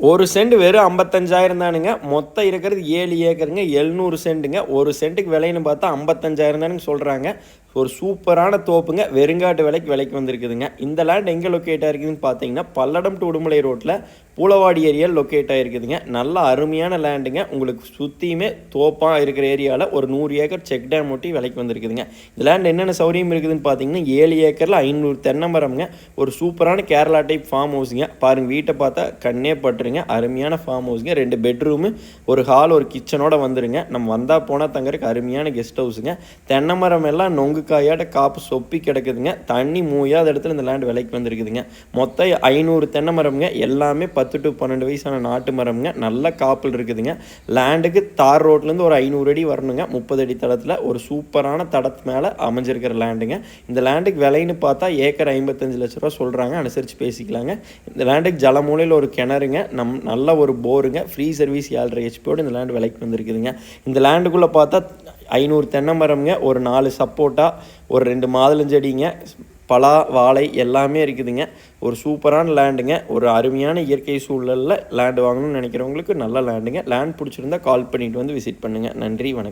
ஒரு சென்ட் வெறும் 55,000 தானுங்க. மொத்தம் இருக்கிறது 7 ஏக்கருங்க. 700 சென்ட்டுங்க. ஒரு சென்ட்டுக்கு விலைன்னு பார்த்தா 55,000 தானுங்க சொல்கிறாங்க. ஒரு சூப்பரான தோப்புங்க. வெறுங்காட்டு விலைக்கு வந்திருக்குதுங்க. இந்த லேண்ட் எங்கே லொக்கேட் ஆகிருக்குதுன்னு பார்த்தீங்கன்னா, பல்லடம் டு உடுமலை ரோட்டில் பூலவாடி ஏரியாவில் லொக்கேட் ஆகிருக்குதுங்க. நல்ல அருமையான லேண்டுங்க. உங்களுக்கு சுற்றியுமே தோப்பாக இருக்கிற ஏரியாவில் ஒரு 100 ஏக்கர் செக் டேம் ஒட்டி விலைக்கு வந்திருக்குதுங்க. இந்த லேண்ட் என்னென்ன சௌரியம் இருக்குதுன்னு பார்த்தீங்கன்னா, 7 ஏக்கரில் 500 தென்னை மரம்ங்க. ஒரு சூப்பரான கேரளா டைப் ஃபார்ம் ஹவுஸுங்க. பாருங்கள், வீட்டை பார்த்தா கண்ணே பட்டுருங்க. அருமையான ஃபார்ம் ஹவுஸுங்க. 2 பெட்ரூமு, ஒரு ஹால், ஒரு கிச்சனோட வந்துருங்க. நம்ம வந்தால் போனால் தங்கறதுக்கு அருமையான கெஸ்ட் ஹவுஸுங்க. தென்னை மரம் எல்லாம் நொங்கு காயாட்ட காப்பு சொப்பி கிடக்குதுங்க. தண்ணி மூயாத இடத்துல இந்த லேண்ட் விலைக்கு வந்திருக்குதுங்க. மொத்தம் 500 தென்னை மரம்ங்க. எல்லாமே 10 to 12 வயசான நாட்டு மரம்ங்க. நல்ல காப்பில் இருக்குதுங்க. லேண்டுக்கு தார் ரோட்லேருந்து ஒரு 500 அடி வரணுங்க. 30 அடி தடத்தில் ஒரு சூப்பரான தடத்து மேலே அமைஞ்சிருக்கிற லேண்டுங்க. இந்த லேண்டுக்கு விலைன்னு பார்த்தா ஏக்கர் 55 லட்ச ரூபா சொல்கிறாங்க. அனுசரித்து பேசிக்கலாங்க. இந்த லேண்டுக்கு ஜலமூலையில் ஒரு கிணறுங்க. நல்ல ஒரு போருங்க. ஃப்ரீ சர்வீஸ் 7.5 ஹெச்பியோடு இந்த லேண்டு விலைக்கு வந்திருக்குதுங்க. இந்த லேண்டுக்குள்ளே பார்த்தா 500 தென்னை மரம்ங்க. ஒரு 4 சப்போட்டா, ஒரு 2 மாதுளஞ்செடிங்க, பலா, வாழை எல்லாமே இருக்குதுங்க. ஒரு சூப்பரான லேண்டுங்க. ஒரு அருமையான இயற்கை சூழலில் லேண்டு வாங்கணும்னு நினைக்கிறவங்களுக்கு நல்ல லேண்டுங்க. லேண்ட் பிடிச்சிருந்தா கால் பண்ணிவிட்டு வந்து விசிட் பண்ணுங்கள். நன்றி, வணக்கம்.